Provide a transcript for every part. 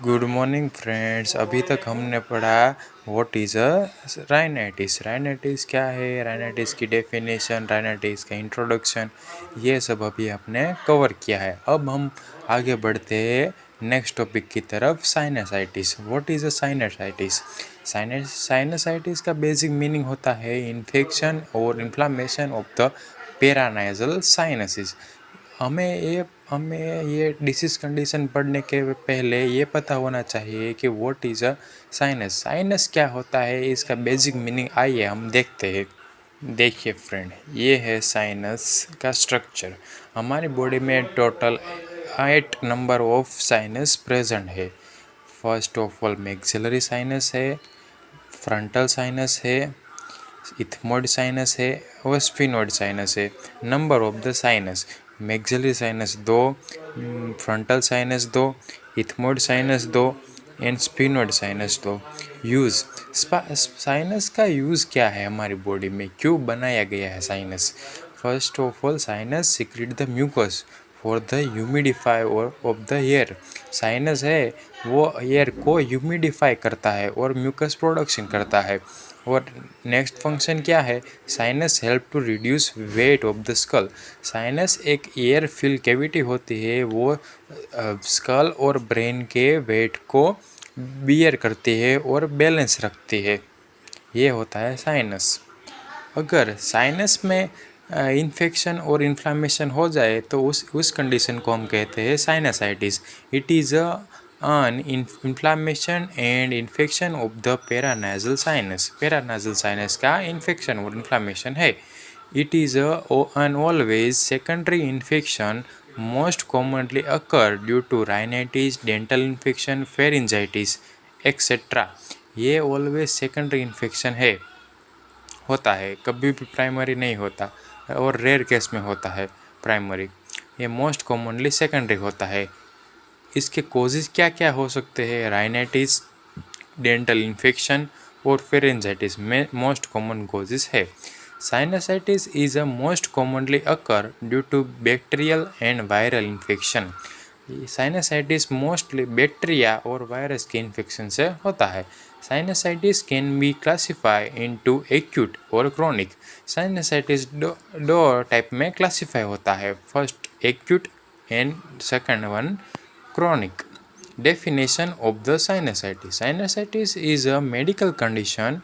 Good morning friends. अभी तक हमने पढ़ा what is a rhinitis. Rhinitis क्या है, राइनाइटिस की डेफिनेशन, राइनाइटिस का इंट्रोडक्शन, ये सब अभी आपने कवर किया है। अब हम आगे बढ़ते हैं नेक्स्ट टॉपिक की तरफ, sinusitis. What is a sinusitis? Sinusitis का बेसिक मीनिंग होता है इन्फेक्शन और इन्फ्लामेशन ऑफ द पेरानाइजल साइनसिस। हमें ये डिसीज कंडीशन पढ़ने के पहले ये पता होना चाहिए कि what is a sinus. Sinus क्या होता है, इसका बेसिक मीनिंग आइए हम देखते हैं। देखिए फ्रेंड, ये है साइनस का स्ट्रक्चर। हमारी बॉडी में total 8 number of sinus present है। First of all maxillary sinus है, फ्रंटल साइनस है, इथमोइड साइनस है और स्फिनोइड साइनस है। Number of the sinus: maxillary sinus 2, frontal sinus 2, ethmoid sinus 2 and sphenoid sinus 2। Use: sinus का use क्या है हमारी बॉडी में, क्यों बनाया गया है sinus? First of all, sinus secrete the mucus for the humidify of the air. Sinus है वो एयर को ह्यूमिडिफाई करता है और म्यूकस प्रोडक्शन करता है। और नेक्स्ट फंक्शन क्या है? Sinus help to reduce weight of the skull. Sinus एक एयर फिल कैविटी होती है, वो स्कल और ब्रेन के वेट को बियर करती है और बैलेंस रखती है। ये होता है साइनस। अगर साइनस में इन्फेक्शन और इन्फ्लामेशन हो जाए तो उस कंडीशन को हम कहते हैं sinusitis. It is an inflammation and infection of the paranasal sinus। paranasal sinus का इन्फेक्शन और इन्फ्लामेशन है। It is an always secondary infection, most commonly occur due to rhinitis, dental infection, pharyngitis, etc। ये always secondary infection है, होता है, कभी भी primary नहीं होता और रेयर केस में होता है प्राइमरी। ये मोस्ट कॉमनली सेकेंडरी होता है। इसके कॉजेज़ क्या क्या हो सकते हैं? राइनाइटिस, डेंटल इन्फेक्शन और फेरेंजाइटिस में मोस्ट कॉमन कॉजेज़ है। Sinusitis is a most commonly occur due to bacterial and viral infection. Sinusitis mostly bacteria और वायरस के इन्फेक्शन से होता है। Sinusitis can be classify into acute और क्रोनिक। साइनसाइटिस दो टाइप में क्लासीफाई होता है, first acute and second one chronic। Definition of the sinusitis: sinusitis is a medical condition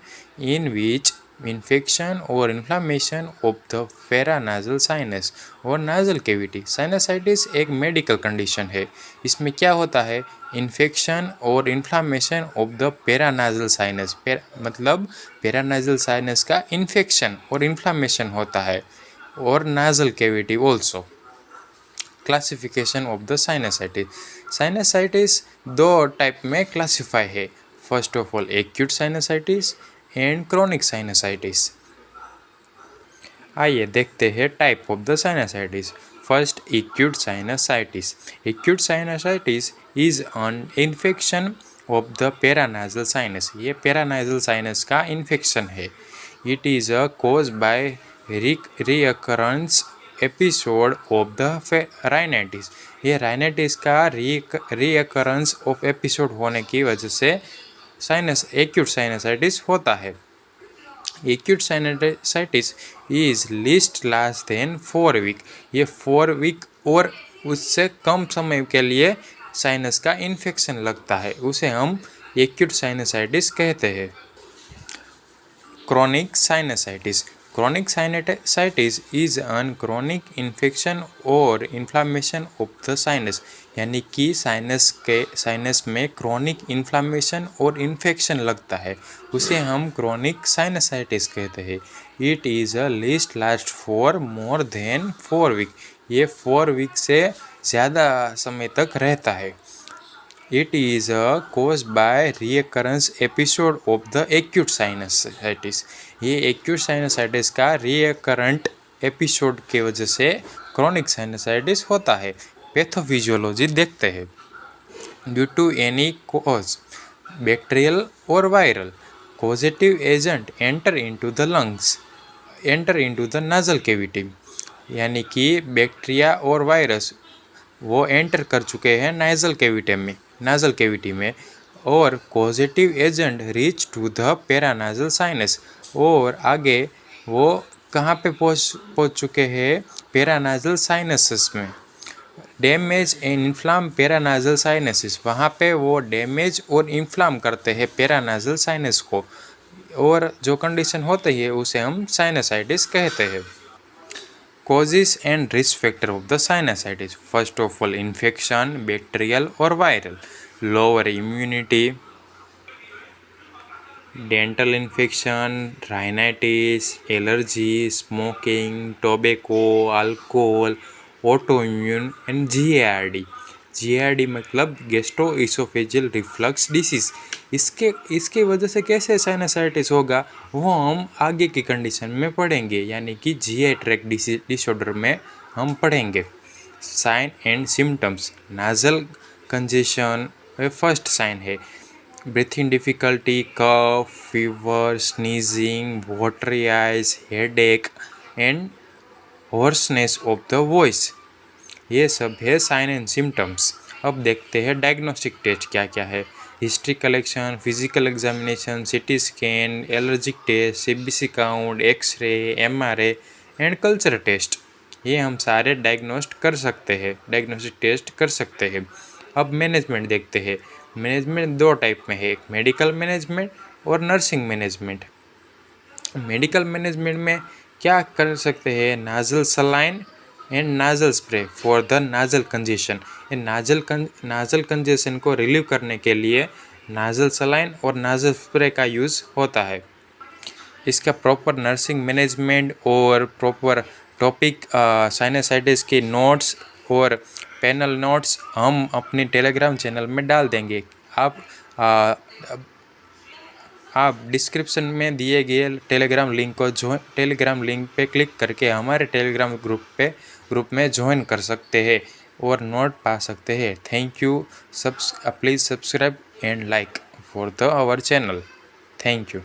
in which infection or inflammation of the paranasal sinus और nasal cavity। sinusitis एक medical condition है। इसमें क्या होता है? इन्फेक्शन और inflammation of the paranasal sinus. मतलब paranasal sinus का इन्फेक्शन और इन्फ्लामेशन होता है और nasal cavity also. Classification of the sinusitis: sinusitis दो टाइप में क्लासिफाई है, first of all acute sinusitis and chronic sinusitis. आइए देखते हैं type of the sinusitis. First, acute sinusitis. Acute sinusitis is an infection of the paranasal sinus. ये पेरानाजल sinus का infection है। It is a cause by recurrence episode of the rhinitis. ये rhinitis का recurrence of episode होने की वजह से sinus acute sinusitis होता है। Acute sinusitis is least last than 4 week. ये 4 वीक और उससे कम समय के लिए साइनस का इन्फेक्शन लगता है, उसे हम एक्यूट साइनसाइटिस कहते हैं। Chronic sinusitis. Chronic sinusitis is N chronic infection और इन्फ्लामेशन ऑफ द साइनस। यानी कि साइनस में क्रोनिक इन्फ्लामेशन और इन्फेक्शन लगता है, उसे हम क्रोनिक साइनसाइटिस कहते हैं। It is a least last for more than 4 week. ये 4 वीक से ज़्यादा समय तक रहता है। It is caused by recurrence episode of the acute sinusitis। ये acute sinusitis का recurrent एपिसोड के वजह से chronic sinusitis होता है। पैथोफिजियोलॉजी देखते हैं। Due to any cause, bacterial और viral, causative agent enter into the lungs, enter into the nasal cavity। यानी कि बैक्टीरिया और वायरस वो एंटर कर चुके हैं नाइजल कैविटी में नाजल कैविटी में, और causative agent reach to the paranasal sinus. और आगे वो कहाँ पे पहुँच चुके हैं? पेरानाजल साइनसेस में। Damage and inflame paranasal sinuses, वहाँ पे वो डैमेज और इन्फ्लाम करते हैं पेरानाजल साइनस को, और जो कंडीशन होती है उसे हम साइनसाइटिस कहते हैं। Causes and risk factor of the sinusitis, first of all infection, bacterial और viral, lower immunity, dental infection, rhinitis, allergy, smoking, tobacco, alcohol, auto immune and GERD. GERD मतलब गैस्ट्रोइसोफेजियल रिफ्लक्स डिसीज। इसके वजह से कैसे sinusitis होगा वो हम आगे की कंडीशन में पढ़ेंगे, यानी कि जीआई ट्रैक्ट डिसऑर्डर में हम पढ़ेंगे। Sign and symptoms, nasal congestion first sign है, breathing difficulty, cough, fever, sneezing, watery eyes, headache and hoarseness of the voice, ये सब है साइन एंड सिम्टम्स। अब देखते हैं डायग्नोस्टिक टेस्ट क्या क्या है। History collection, physical examination, CT scan, allergic test, CBC count, X-ray, MRI and culture test, ये हम सारे डायग्नोस्ट कर सकते हैं, डायग्नोस्टिक टेस्ट कर सकते हैं। अब मैनेजमेंट देखते हैं। मैनेजमेंट दो टाइप में है, एक मेडिकल मैनेजमेंट और नर्सिंग मैनेजमेंट। मेडिकल मैनेजमेंट में क्या कर सकते हैं? Nasal saline and nasal spray for the nasal congestion. ये नाजल कंजेशन को रिलीव करने के लिए नाजल सलाइन और नाजल स्प्रे का यूज़ होता है। इसका प्रॉपर नर्सिंग मैनेजमेंट और प्रॉपर टॉपिक साइनसाइटिस के नोट्स और पैनल नोट्स हम अपने टेलीग्राम चैनल में डाल देंगे। आप डिस्क्रिप्शन में दिए गए टेलीग्राम लिंक पे क्लिक करके हमारे टेलीग्राम ग्रुप में ज्वाइन कर सकते हैं और नोट पा सकते हैं। Thank you. Please subscribe and like for the our channel. Thank you.